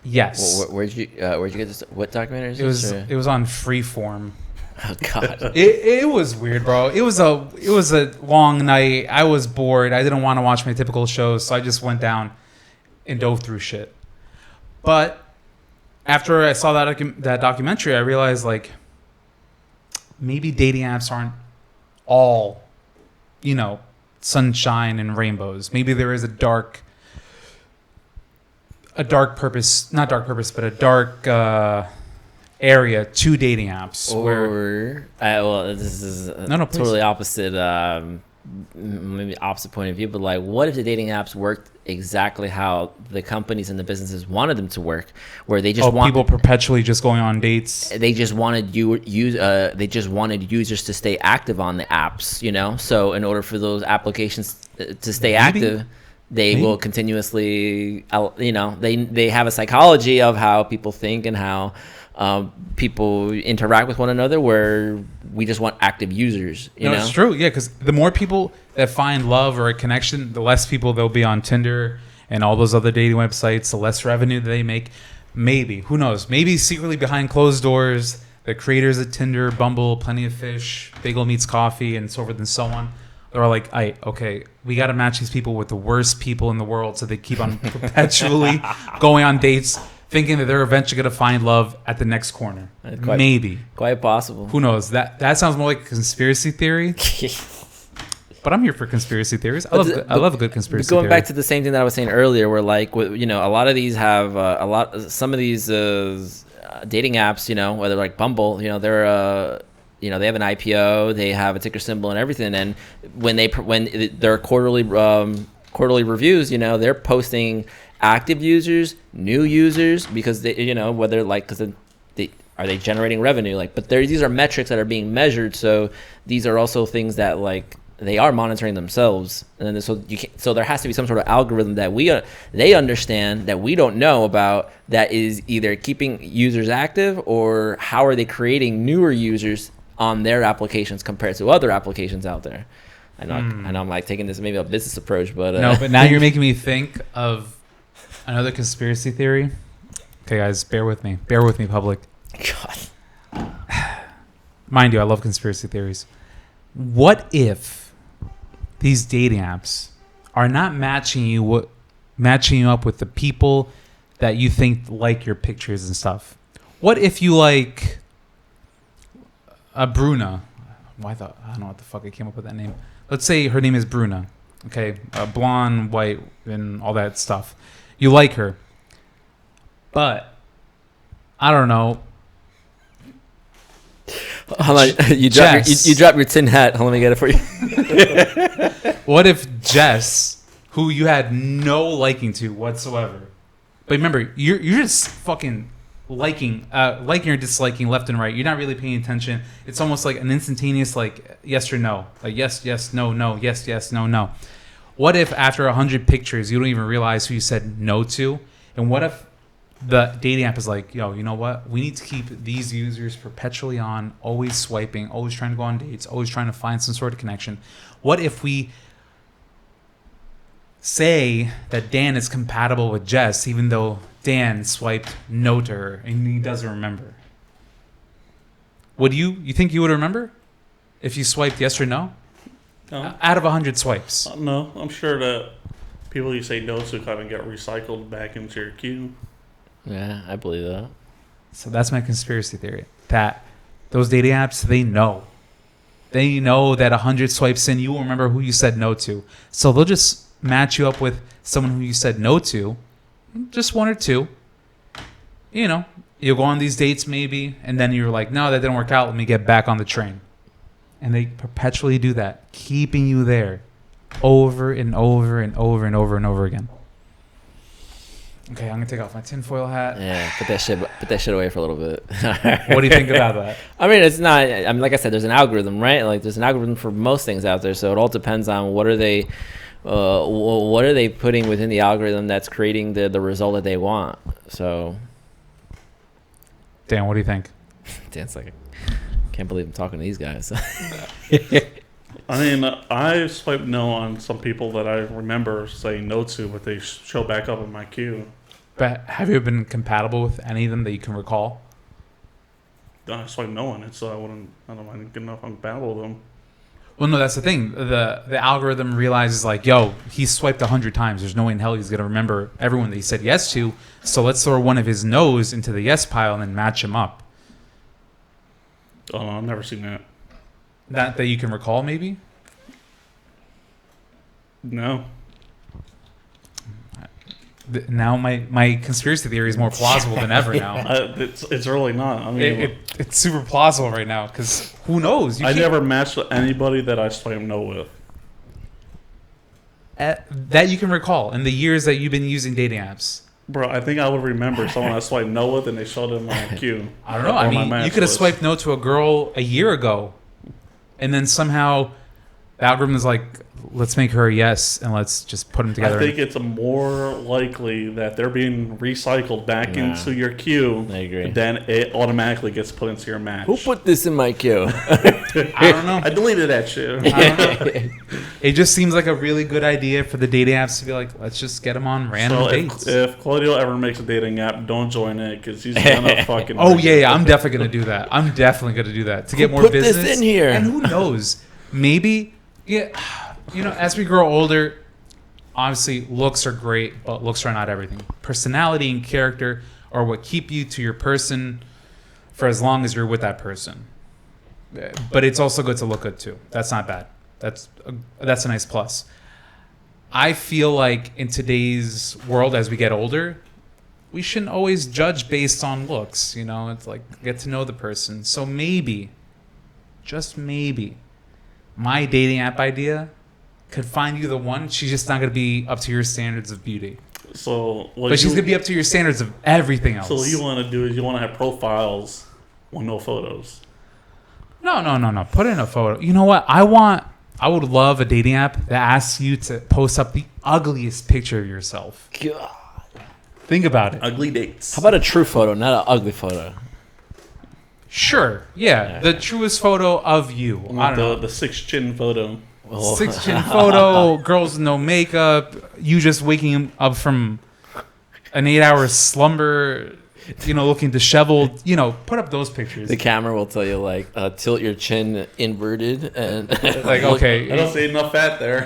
B: yes.
C: Well, where'd you get this? What documentary is this?
B: It was on Freeform.
C: Oh God.
B: It was weird, bro. It was a long night. I was bored. I didn't want to watch my typical shows, so I just went down and dove through shit. But after I saw that documentary, I realized like maybe dating apps aren't all, sunshine and rainbows. Maybe there is a dark purpose, not dark purpose, but a dark area to dating apps.
C: This is totally opposite, maybe opposite point of view. But like, what if the dating apps worked exactly how the companies and the businesses wanted them to work, where they just want
B: people perpetually just going on dates?
C: They just wanted users to stay active on the apps, So in order for those applications to stay active, they will continuously, they have a psychology of how people think and how people interact with one another, where we just want active users. You know,
B: it's true. Yeah, because the more people that find love or a connection, the less people they'll be on Tinder and all those other dating websites, the less revenue they make. Maybe, who knows? Maybe secretly behind closed doors, the creators of Tinder, Bumble, Plenty of Fish, Bagel Meets Coffee, and so forth and so on, they're like, okay, we got to match these people with the worst people in the world, so they keep on perpetually going on dates, thinking that they're eventually going to find love at the next corner. Maybe.
C: Quite possible.
B: Who knows? That sounds more like a conspiracy theory. But I'm here for conspiracy theories. I love a good conspiracy theory.
C: Going back to the same thing that I was saying earlier, where like, a lot of these have some of these dating apps, whether like Bumble, they're they have an IPO, they have a ticker symbol and everything, and when their quarterly reviews, they're posting active users, new users, because they, whether like, because are they generating revenue, like, but these are metrics that are being measured, so these are also things that like they are monitoring themselves, and then so there has to be some sort of algorithm that they understand that we don't know about, that is either keeping users active, or how are they creating newer users on their applications compared to other applications out there. I know I'm like taking this maybe a business approach, but
B: no, but now you're making me think of another conspiracy theory. Okay, guys, bear with me, public.
C: God.
B: Mind you, I love conspiracy theories. What if these dating apps are not matching you up with the people that you think like your pictures and stuff? What if you like a Bruna? I don't know what the fuck I came up with that name. Let's say her name is Bruna. Okay, blonde, white, and all that stuff. You like her, but I don't know.
C: Hold on, you drop your tin hat. Hold on, let me get it for you.
B: What if Jess, who you had no liking to whatsoever, but remember, you're just fucking liking or disliking left and right. You're not really paying attention. It's almost like an instantaneous like yes or no, like yes, no, no, yes, no, no. What if after 100 pictures you don't even realize who you said no to? And what if the dating app is like, yo, you know what? We need to keep these users perpetually on, always swiping, always trying to go on dates, always trying to find some sort of connection. What if we say that Dan is compatible with Jess, even though Dan swiped no to her and he doesn't remember? Would you think you would remember if you swiped yes or no?
D: No.
B: Out of 100 swipes.
D: No, I'm sure that people you say no to kind of get recycled back into your queue.
C: Yeah, I believe that.
B: So that's my conspiracy theory. That those dating apps, they know. They know that 100 swipes in, you will remember who you said no to. So they'll just match you up with someone who you said no to. Just one or two. You know, you'll go on these dates maybe, and then you're like, no, that didn't work out. Let me get back on the train. And they perpetually do that, keeping you there over and over and over and over and over again. Okay, I'm gonna take off my tinfoil hat.
C: Yeah, put that shit away for a little bit.
B: What do you think about that?
C: I mean, it's not. I mean, like I said, there's an algorithm, right? Like, there's an algorithm for most things out there. So it all depends on what are they putting within the algorithm that's creating the result that they want. So,
B: Dan, what do you think?
C: Dan's like, can't believe I'm talking to these guys.
D: I mean, I swiped no on some people that I remember saying no to, but they show back up in my queue.
B: But have you been compatible with any of them that you can recall?
D: I swiped no on it, so I don't mind good enough I'm compatible with them.
B: Well, no, that's the thing. The algorithm realizes like, yo, he's swiped 100 times. There's no way in hell he's gonna remember everyone that he said yes to. So let's throw one of his no's into the yes pile and then match him up.
D: Oh, no, I've never seen that.
B: That you can recall, maybe?
D: No.
B: Now my conspiracy theory is more plausible than ever now.
D: It's really not. I mean,
B: It's super plausible right now because who knows?
D: I never matched with anybody that I swiped no with.
B: That you can recall in the years that you've been using dating apps.
D: Bro, I think I would remember someone I swiped no with and they showed in my queue.
B: I don't know. I mean, you could have swiped no to a girl a year ago, and then somehow the algorithm is like, let's make her a yes and let's just put them together.
D: I think it's more likely that they're being recycled back into your queue.
C: I agree.
D: Then it automatically gets put into your match.
C: Who put this in my queue?
B: I don't know.
D: I deleted that shit.
B: It just seems like a really good idea for the dating apps to be like, let's just get them on random dates.
D: If Claudio ever makes a dating app, don't join it because he's gonna fucking.
B: Oh yeah, I'm definitely gonna do that. I'm definitely gonna do that to get more
C: put
B: business
C: this in here?
B: And who knows? Maybe, yeah. You know, as we grow older, obviously looks are great, but looks are not everything. Personality and character are what keep you to your person for as long as you're with that person. But it's also good to look good too. That's not bad. That's a nice plus. I feel like in today's world, as we get older, we shouldn't always judge based on looks. You know, it's like get to know the person. So maybe, just maybe, my dating app idea could find you the one. She's just not going to be up to your standards of beauty.
D: So,
B: but she's going to be up to your standards of everything else.
D: So what you want to do is you want to have profiles with no photos.
B: No. Put in a photo. You know what? I would love a dating app that asks you to post up the ugliest picture of yourself.
C: God.
B: Think about it.
D: Ugly dates.
C: How about a true photo, not an ugly photo?
B: Sure. Yeah. The truest photo of you. I don't know.
D: The 6 chin photo.
B: 6 chin photo, girls with no makeup, you just waking up from an 8-hour slumber, looking disheveled, put up those pictures.
C: The camera will tell you like tilt your chin inverted and
B: Like, okay,
D: I don't see enough fat there.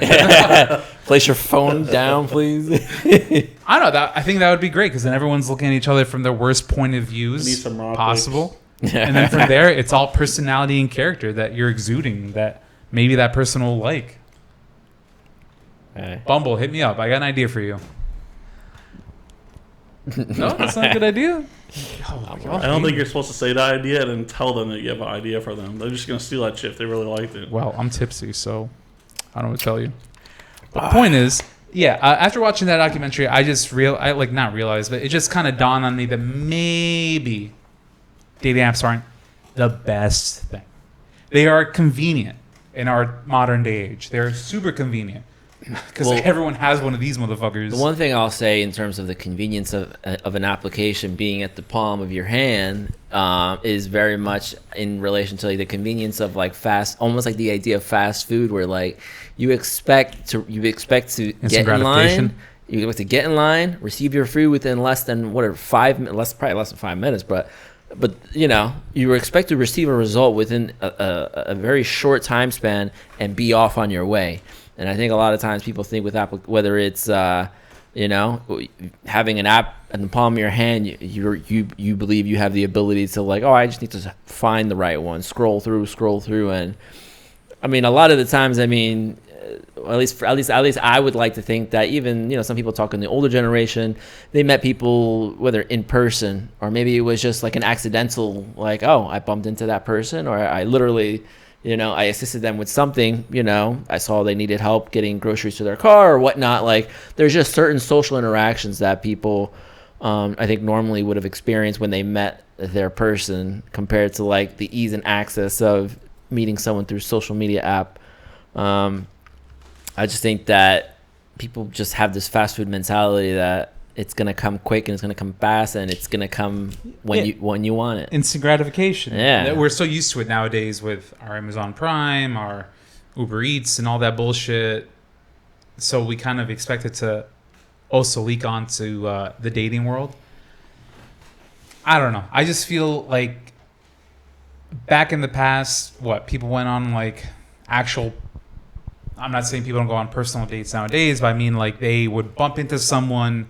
C: place your phone down, please.
B: I don't know that. I think that would be great because then everyone's looking at each other from their worst point of
D: Need
B: views
D: some rock
B: possible, and then from there, it's all personality and character that you're exuding that maybe that person will like.
C: Okay.
B: Bumble, hit me up. I got an idea for you. No, that's not a good idea. Oh,
D: I don't think you're supposed to say that idea and then tell them that you have an idea for them. They're just gonna steal that shit if they really liked it.
B: Well, I'm tipsy, so I don't know what to tell you. The point is, after watching that documentary, I just not realized, but it just kind of dawned on me that maybe dating apps aren't the best thing. They are convenient in our modern day age. They're super convenient because everyone has one of these motherfuckers.
C: The one thing I'll say in terms of the convenience of an application being at the palm of your hand is very much in relation to like the convenience of like almost like the idea of fast food, where like you expect to get in line. You have to get in line, receive your food within less than probably less than 5 minutes, but you expect to receive a result within a very short time span and be off on your way. And I think a lot of times people think with whether it's having an app in the palm of your hand, you believe you have the ability to like, I just need to find the right one, scroll through, and I mean a lot of the times, at least I would like to think that even some people talk in the older generation, they met people whether in person or maybe it was just like an accidental like, I bumped into that person, or I literally I assisted them with something, I saw they needed help getting groceries to their car or whatnot. Like there's just certain social interactions that people I think normally would have experienced when they met their person compared to like the ease and access of meeting someone through social media app. I just think that people just have this fast food mentality that it's gonna come quick and it's gonna come fast and it's gonna come when you want it.
B: Instant gratification.
C: Yeah,
B: we're so used to it nowadays with our Amazon Prime, our Uber Eats, and all that bullshit. So we kind of expect it to also leak onto the dating world. I don't know. I just feel like back in the past, people went on like actual. I'm not saying people don't go on personal dates nowadays, but I mean like they would bump into someone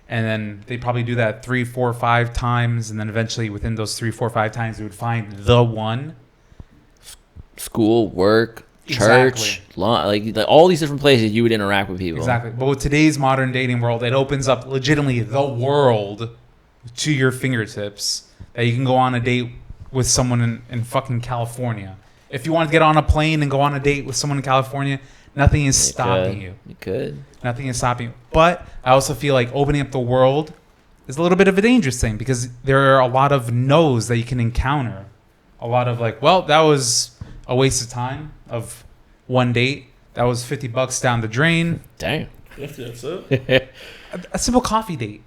B: and then they'd probably do that 3, 4, 5 times, and then eventually within those 3, 4, 5 times they would find the one.
C: School, work, church, like all these different places you would interact with people.
B: Exactly. But with today's modern dating world, it opens up legitimately the world to your fingertips, that you can go on a date with someone in fucking California. If you want to get on a plane and go on a date with someone in California, nothing is stopping you.
C: You could.
B: Nothing is stopping you. But I also feel like opening up the world is a little bit of a dangerous thing because there are a lot of no's that you can encounter. A lot of like, that was a waste of time of one date. That was $50 down the drain.
C: Damn.
D: 50, that's it?
B: A simple coffee date.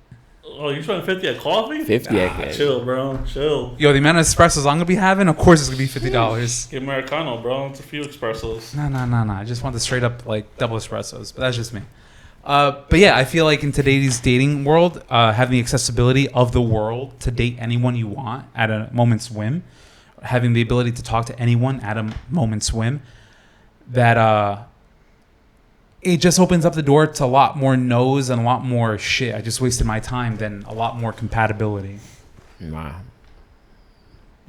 D: Oh, you spending 50 at coffee?
C: 50
D: chill, bro. Chill.
B: Yo, the amount of espressos I'm going to be having, of course it's going to be $50.
D: Get Americano, bro. It's a few espressos.
B: No. I just want the straight up like double espressos. But that's just me. But yeah, I feel like in today's dating world, having the accessibility of the world to date anyone you want at a moment's whim, having the ability to talk to anyone at a moment's whim, that it just opens up the door to a lot more no's and a lot more shit. I just wasted my time than a lot more compatibility.
C: Wow.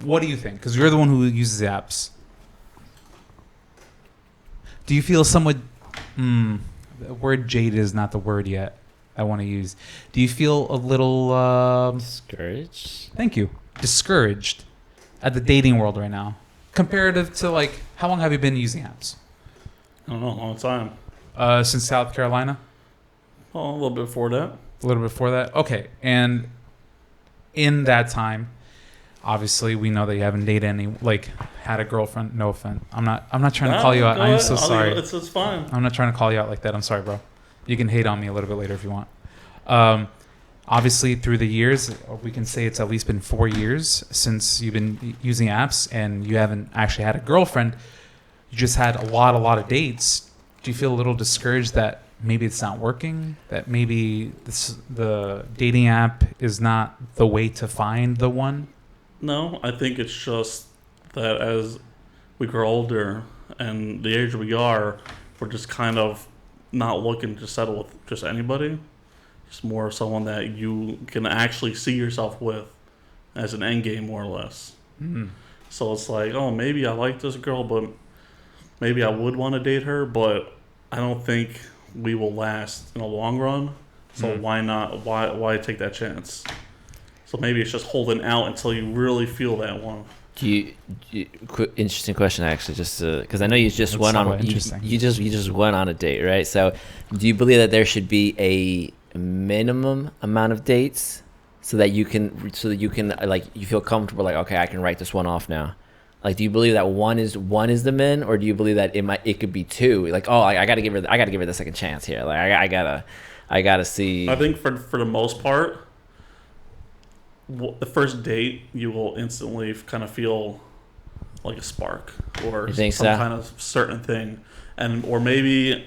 B: What do you think? Because you're the one who uses the apps. Do you feel somewhat... the word jaded is not the word yet I want to use. Do you feel a little...
C: discouraged?
B: Thank you. Discouraged at the dating world right now? Comparative to, like, how long have you been using apps?
D: I don't know, a long time.
B: Since South Carolina?
D: Oh, a little bit before that.
B: A little bit before that? Okay. And in that time, obviously, we know that you haven't dated had a girlfriend. No offense. I'm not trying to call you out. I'm so sorry.
D: It's fine.
B: I'm not trying to call you out like that. I'm sorry, bro. You can hate on me a little bit later if you want. Obviously, through the years, we can say it's at least been 4 years since you've been using apps and you haven't actually had a girlfriend. You just had a lot of dates. Do you feel a little discouraged that maybe it's not working, that maybe the dating app is not the way to find the one?
D: No, I think it's just that as we grow older and the age we are, we're just kind of not looking to settle with just anybody. It's more someone that you can actually see yourself with as an end game, more or less.
B: Mm.
D: So it's like, oh, maybe I like this girl, but maybe I would want to date her, but I don't think we will last in the long run. So why not? Why take that chance? So maybe it's just holding out until you really feel that one.
C: Interesting question, actually, just because I know you just went on. You just went on a date, right? So, do you believe that there should be a minimum amount of dates so that you can like you feel comfortable, like, okay, I can write this one off now? Like, do you believe that one is the min, or do you believe that it could be two? Like, oh, I gotta give her the second chance here. Like, I gotta see.
D: I think for the most part, the first date you will instantly kind of feel like a spark or some kind of certain thing, or maybe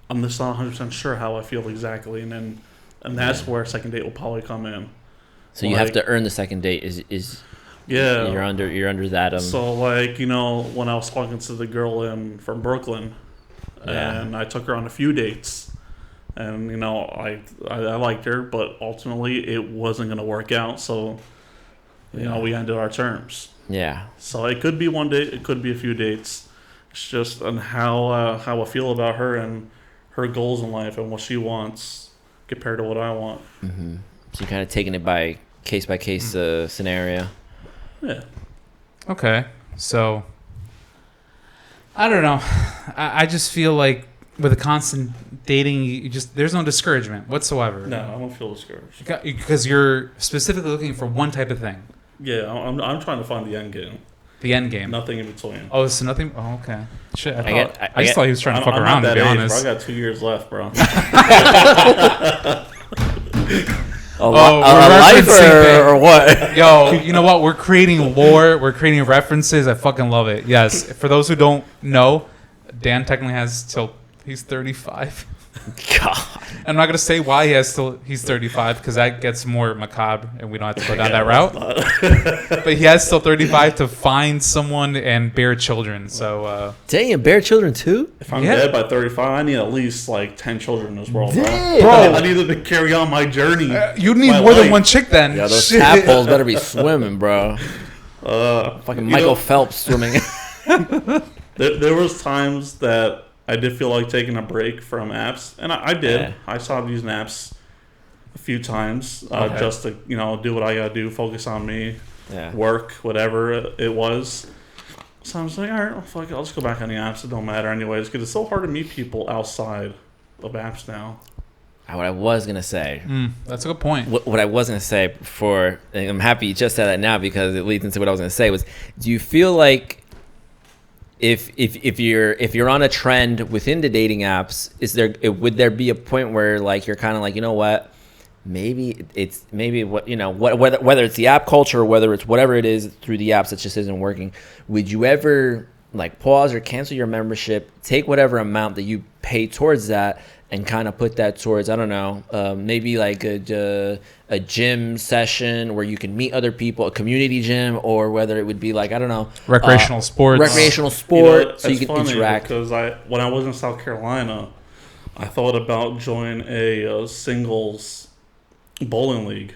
D: I'm just not 100% sure how I feel exactly, and that's where second date will probably come in.
C: So you have to earn the second date. Is
D: yeah,
C: you're under that.
D: So like, when I was talking to the girl from Brooklyn, and I took her on a few dates. And, I liked her, but ultimately it wasn't going to work out. So, we ended our terms.
C: Yeah.
D: So it could be one date. It could be a few dates. It's just on how I feel about her and her goals in life and what she wants compared to what I want.
C: Mm-hmm. So you're kind of taking it by case scenario.
D: Yeah.
B: Okay. So, I don't know. I just feel like with a constant dating, there's no discouragement whatsoever.
D: No, I don't feel discouraged.
B: Because you're specifically looking for one type of thing.
D: Yeah, I'm trying to find the end game.
B: The end game.
D: Nothing in between.
B: Oh, so nothing. Oh, okay. Shit,
C: I
B: just thought he was trying to fuck
D: I'm
B: around.
D: Not that
B: to be
D: age,
B: honest,
D: bro. I got 2 years left, bro.
C: A life or what?
B: Yo, you know what? We're creating lore. We're creating references. I fucking love it. Yes. For those who don't know, Dan technically has till he's 35.
C: God.
B: I'm not gonna say why he's 35 because that gets more macabre and we don't have to go down that route. But he has still 35 to find someone and bear children. So
C: damn, bear children too?
D: If I'm dead by 35, I need at least like 10 children in this world. Bro, I need them to carry on my journey.
B: You need more than one chick then.
C: Yeah, those tadpoles better be swimming, bro. Fucking Michael Phelps swimming.
D: There was times that I did feel like taking a break from apps, and I did. Yeah. I started using apps a few times just to do what I gotta do, focus on me, work, whatever it was. So I was like, all right, well, fuck it, I'll just go back on the apps. It don't matter anyways, because it's so hard to meet people outside of apps now.
C: What I was gonna say.
B: That's a good point.
C: What I was gonna say before, and I'm happy you just said that now because it leads into what I was gonna say was, do you feel like if you're on a trend within the dating apps, would there be a point where like you're kind of like, you know what, maybe whether it's the app culture or whether it's whatever it is through the apps that just isn't working, would you ever like pause or cancel your membership, take whatever amount that you pay towards that and kind of put that towards, I don't know, maybe like a gym session where you can meet other people, a community gym, or whether it would be like, I don't know,
B: recreational sport,
C: so you can interact.
D: Because when I was in South Carolina, I thought about joining a singles bowling league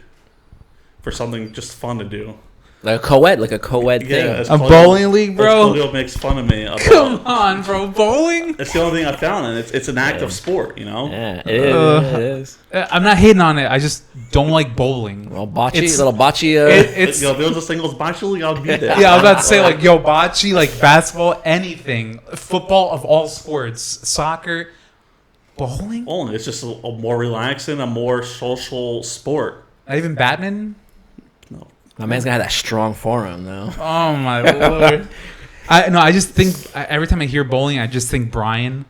D: for something just fun to do.
C: Like a co-ed thing.
B: A bowling league, bro?
D: Claudio makes fun of me about.
B: Come on, bro. Bowling?
D: It's the only thing I found, and it's an active sport,
C: Yeah, it is.
B: I'm not hating on it. I just don't like bowling.
C: Well, little bocce.
D: If there was a singles bocce league, I'll be there.
B: Yeah, I was about to say, like, bocce, like basketball, anything. Football of all sports. Soccer. Bowling?
D: Bowling. It's just a more relaxing, a more social sport.
B: Not even badminton?
D: No.
C: My man's gonna have that strong forearm though.
B: Oh my lord! I just think every time I hear bowling, I just think Brian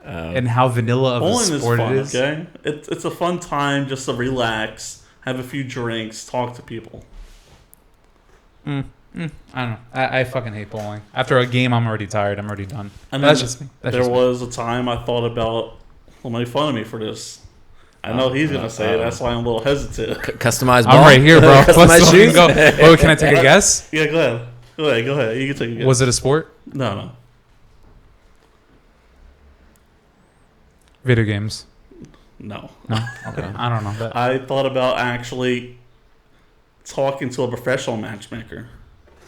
B: and how vanilla of
D: bowling
B: a sport
D: is fun,
B: it is.
D: Okay, it's a fun time just to relax, have a few drinks, talk to people.
B: I don't know. I fucking hate bowling. After a game, I'm already tired. I'm already done.
D: And
B: that's just me.
D: There was a time I thought about make fun of me for this. I know he's gonna say it. That's why I'm a little hesitant.
C: Customized ball?
B: I'm right here, bro.
C: Customized
B: Let's
C: shoes?
B: go. Oh, can I take a guess?
D: Yeah, go ahead. Go ahead. You can take a guess.
B: Was it a sport?
D: No.
B: Video games.
D: No.
B: No. Okay. I don't know.
D: I thought about actually talking to a professional matchmaker.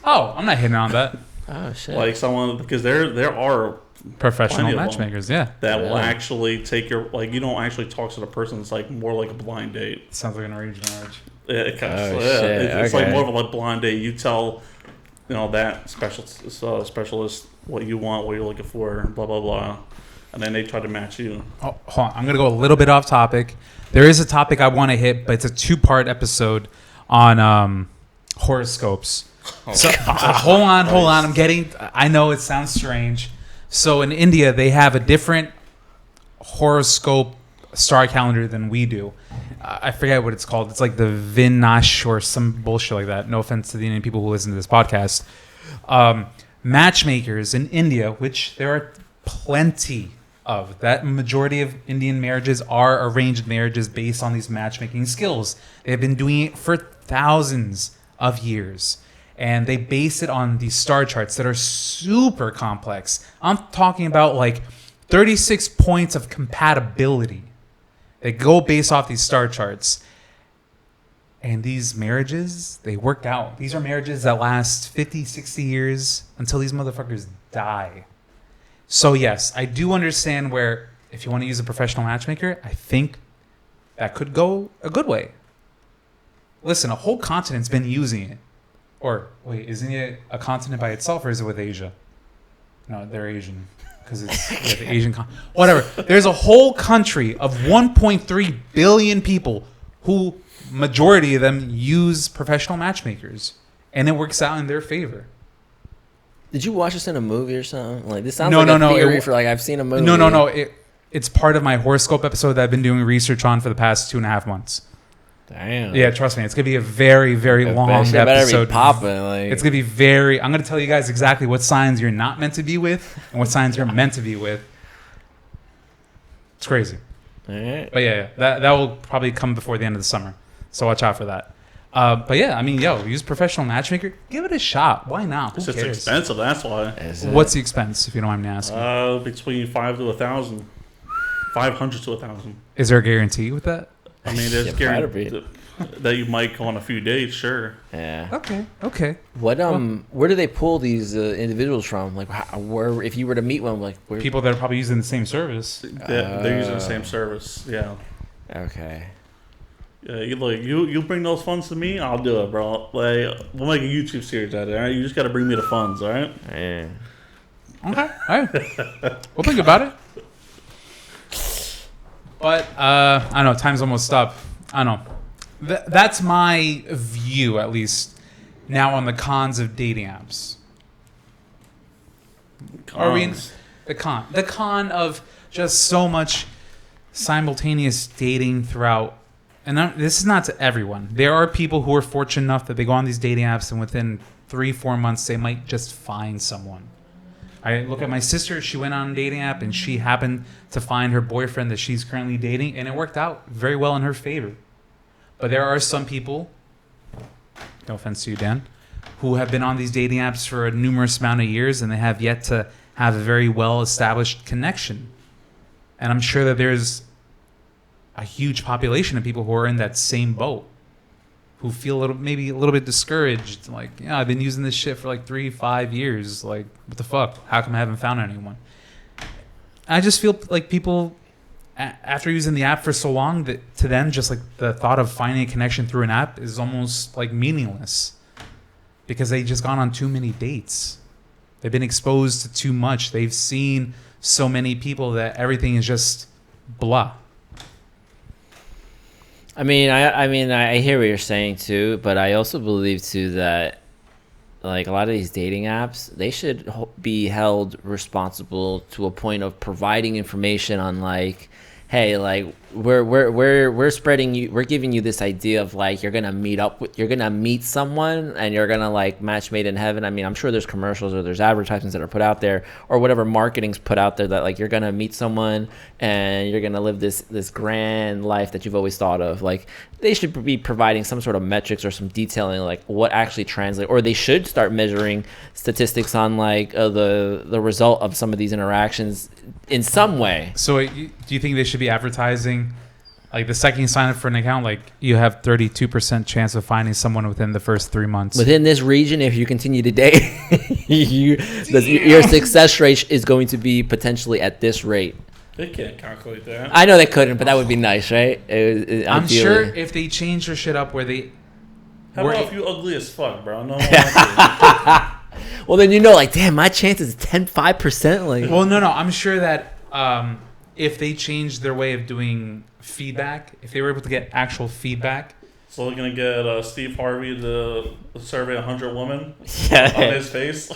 B: Oh, I'm not hitting on that.
C: Oh, shit.
D: Like someone, because there are
B: Professional
D: plenty of them
B: matchmakers, yeah.
D: that will
C: Really?
D: actually take your, like, you don't actually talk to the person. It's like more like a blind date.
B: Sounds like an arranged marriage.
D: Yeah, it kind of,
C: Oh,
D: yeah.
C: shit.
D: It's like
C: Okay.
D: more of a blind date. You tell, that specialist what you want, what you're looking for, blah blah blah, and then they try to match you.
B: Oh, hold on. I'm going to go a little bit off topic. There is a topic I want to hit, but it's a 2-part episode on horoscopes. So hold on. I know it sounds strange. So in India, they have a different horoscope star calendar than we do. I forget what it's called. It's like the Vinash or some bullshit like that. No offense to the Indian people who listen to this podcast. Matchmakers in India, which there are plenty of. That majority of Indian marriages are arranged marriages based on these matchmaking skills. They've been doing it for thousands of years. And they base it on these star charts that are super complex. I'm talking about like 36 points of compatibility. They go based off these star charts. And these marriages, they work out. These are marriages that last 50, 60 years until these motherfuckers die. So yes, I do understand where if you want to use a professional matchmaker, I think that could go a good way. Listen, a whole continent's been using it. Or, wait, isn't it a continent by itself, or is it with Asia? No, they're Asian. Because it's the Asian whatever. There's a whole country of 1.3 billion people who, majority of them, use professional matchmakers. And it works out in their favor.
C: Did you watch this in a movie or something? Like, this sounds
B: No,
C: like
B: no,
C: a
B: no,
C: theory
B: it-
C: for, like, I've seen a movie.
B: No. It's part of my horoscope episode that I've been doing research on for the past 2.5 months.
C: Damn.
B: Yeah, trust me. It's going to be a very, very long
C: That shit better
B: episode.
C: be popping. Like,
B: It's going to be very... I'm going to tell you guys exactly what signs you're not meant to be with and what signs you're meant to be with. It's crazy.
C: all right.
B: But yeah, that will probably come before the end of the summer. So watch out for that. But yeah, I mean, use professional matchmaker. Give it a shot. Why not? Who
D: It's just
B: cares?
D: expensive. That's why.
C: Is it?
B: What's the expense, if you don't mind me asking?
D: Between 500 to 1,000, 500 to 1,000.
B: Is there a guarantee with that?
D: I mean, there's
C: Yeah, better be.
D: guaranteed that you might go on a few dates. Sure.
C: Yeah.
B: Okay.
C: What where do they pull these individuals from? Like, where if you were to meet one, like, where?
B: People that are probably using the same service.
D: They're using the same service. Yeah.
C: Okay.
D: Yeah, you bring those funds to me, I'll do it, bro. Like, we'll make a YouTube series out of it. All right? You just got to bring me the funds, all right?
C: Yeah.
B: Okay. All right. We'll think about it. But I don't know. Time's almost up. I don't know. That's my view, at least, now on the cons of dating apps. Are we in
D: Cons.
B: the con of just so much simultaneous dating throughout? And this is not to everyone. There are people who are fortunate enough that they go on these dating apps and within 3-4 months they might just find someone. I look at my sister. She went on a dating app and she happened to find her boyfriend that she's currently dating, and it worked out very well in her favor. But there are some people, no offense to you, Dan, who have been on these dating apps for a numerous amount of years and they have yet to have a very well-established connection. And I'm sure that there's a huge population of people who are in that same boat, who feel maybe a little bit discouraged. Like, yeah, I've been using this shit for like 3-5 years. Like, what the fuck? How come I haven't found anyone? I just feel like people, after using the app for so long, that to them, just like the thought of finding a connection through an app is almost like meaningless because they just gone on too many dates. They've been exposed to too much. They've seen so many people that everything is just blah.
C: I mean, I hear what you're saying too, but I also believe too that, like, a lot of these dating apps, they should be held responsible to a point of providing information on, like, hey, like, we're spreading you, we're giving you this idea of like you're gonna meet someone and you're gonna like match made in heaven. I mean, I'm sure there's commercials or there's advertisements that are put out there or whatever marketing's put out there that like you're gonna meet someone and you're gonna live this grand life that you've always thought of. Like they should be providing some sort of metrics or some detailing like what actually translates, or they should start measuring statistics on like the result of some of these interactions in some way.
B: So do you think they should be advertising like the second you sign up for an account, like you have 32% chance of finding someone within the first 3 months
C: within this region? If you continue to date, your success rate is going to be potentially at this rate.
D: They can't calculate that.
C: I know they couldn't, but that would be nice, right?
B: I'm
C: ideally.
B: sure if they change their shit up where they
D: How about if you ugly as fuck, bro? No one wants
C: well, then you know, like, damn, my chance is 5%. Like,
B: well, no, I'm sure that if they changed their way of doing feedback, if they were able to get actual feedback.
D: So they're going to get Steve Harvey to survey 100 women
C: yeah.
D: on his face?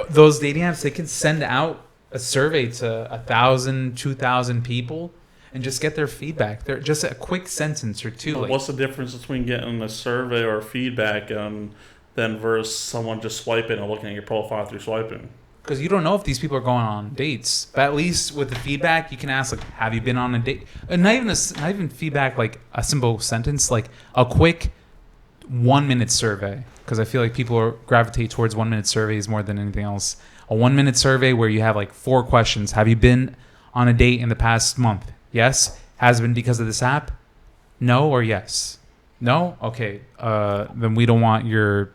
B: Those dating apps, they can send out a survey to 1,000, 2,000 people and just get their feedback. They're just a quick sentence or two.
D: Like, what's the difference between getting a survey or feedback than versus someone just swiping and looking at your profile through swiping?
B: Because you don't know if these people are going on dates. But at least with the feedback, you can ask, like, have you been on a date? And not even feedback, like a simple sentence, like a quick 1-minute survey. Because I feel like people gravitate towards 1-minute surveys more than anything else. A 1-minute survey where you have like 4 questions. Have you been on a date in the past month? Yes. Has it been because of this app? No or yes? No? Okay. Then we don't want your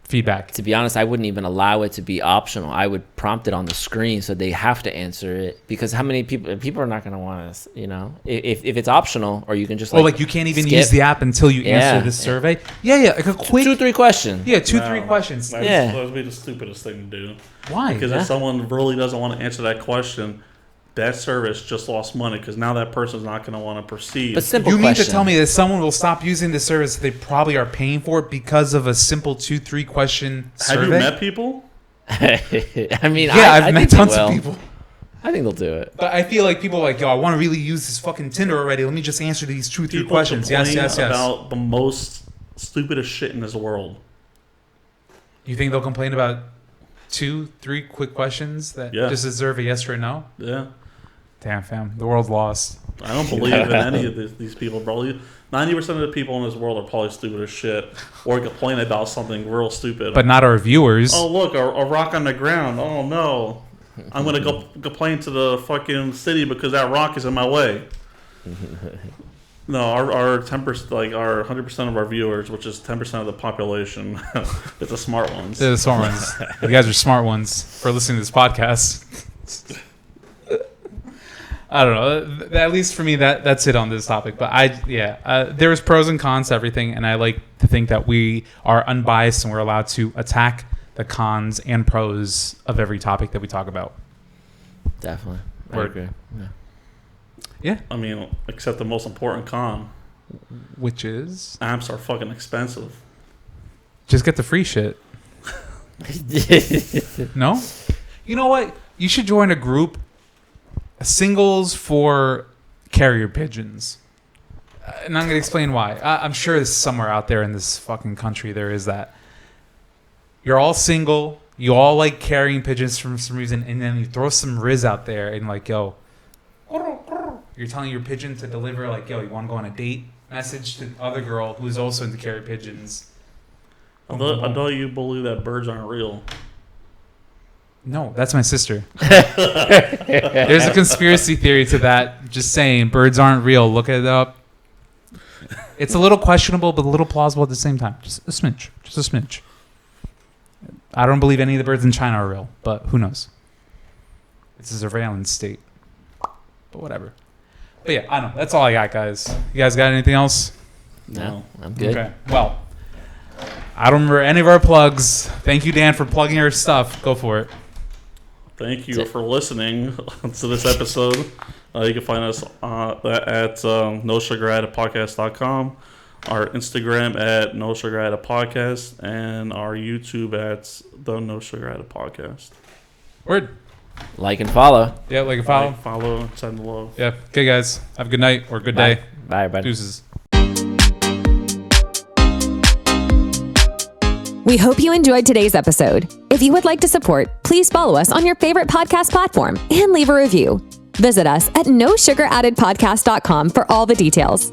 B: feedback.
C: To be honest, I wouldn't even allow it to be optional. I would prompt it on the screen so they have to answer it, because how many people are not going to want to, you know, if it's optional, or you can just
B: like you can't even use the app until you answer this survey. Yeah, like a quick
C: 2-3 questions.
B: Yeah, 2-3 questions.
D: That would be the stupidest thing to do.
B: Why?
D: Because if someone really doesn't want to answer that question, that service just lost money, because now that person's not going to want to proceed.
C: But simple
B: you
C: question.
B: mean to tell me that someone will stop using the service they probably are paying for it because of a simple 2-3 question survey?
D: Have you met people?
C: I mean,
B: yeah, I've met tons
C: of
B: people.
C: I think they'll do it.
B: But I feel like people are like, yo, I want to really use this fucking Tinder already. Let me just answer these 2-3 questions. Yes.
D: About the most stupidest shit in this world.
B: You think they'll complain about 2-3 quick questions that just deserve a yes or a no?
D: Yeah.
B: Damn, fam. The world's lost.
D: I don't believe in any of these people, bro. 90% of the people in this world are probably stupid as shit, or complain about something real stupid.
B: But not our viewers.
D: Oh, look, a rock on the ground. Oh, no. I'm going to go complain to the fucking city because that rock is in my way. No, our 10%, like our 100% of our viewers, which is 10% of the population, it's the smart ones.
B: They're the smart ones. You guys are smart ones for listening to this podcast. I don't know. At least for me, that's it on this topic. But there's pros and cons to everything, and I like to think that we are unbiased and we're allowed to attack the cons and pros of every topic that we talk about.
C: Definitely, I agree.
B: Yeah.
D: I mean, except the most important con,
B: which is
D: apps are fucking expensive.
B: Just get the free shit. No? You know what? You should join a group. Singles for carrier pigeons. And I'm going to explain why. I'm sure there's somewhere out there in this fucking country there is that. You're all single. You all like carrying pigeons for some reason. And then you throw some Riz out there and like, yo. You're telling your pigeon to deliver like, yo, you want to go on a date? Message to the other girl who's also into carrier pigeons.
D: I thought you believe that birds aren't real.
B: No, that's my sister. There's a conspiracy theory to that. Just saying, birds aren't real. Look it up. It's a little questionable, but a little plausible at the same time. Just a smidge. Just a smidge. I don't believe any of the birds in China are real, but who knows? It's a surveillance state. But whatever. But yeah, I don't know. That's all I got, guys. You guys got anything else?
C: No, I'm good. Okay.
B: Well, I don't remember any of our plugs. Thank you, Dan, for plugging our stuff. Go for it.
D: Thank you for listening to this episode. You can find us at nosugaraddict.podcast.com, our Instagram at nosugaraddict.podcast, and our YouTube at the No Sugar Addict Podcast.
B: Word.
C: Like and follow.
B: Yeah, like and follow.
D: Follow, send the love.
B: Yeah. Okay, guys. Have a good night or good
C: Bye.
B: day.
C: Bye, everybody.
B: Deuces.
A: We hope you enjoyed today's episode. If you would like to support, please follow us on your favorite podcast platform and leave a review. Visit us at nosugaraddedpodcast.com for all the details.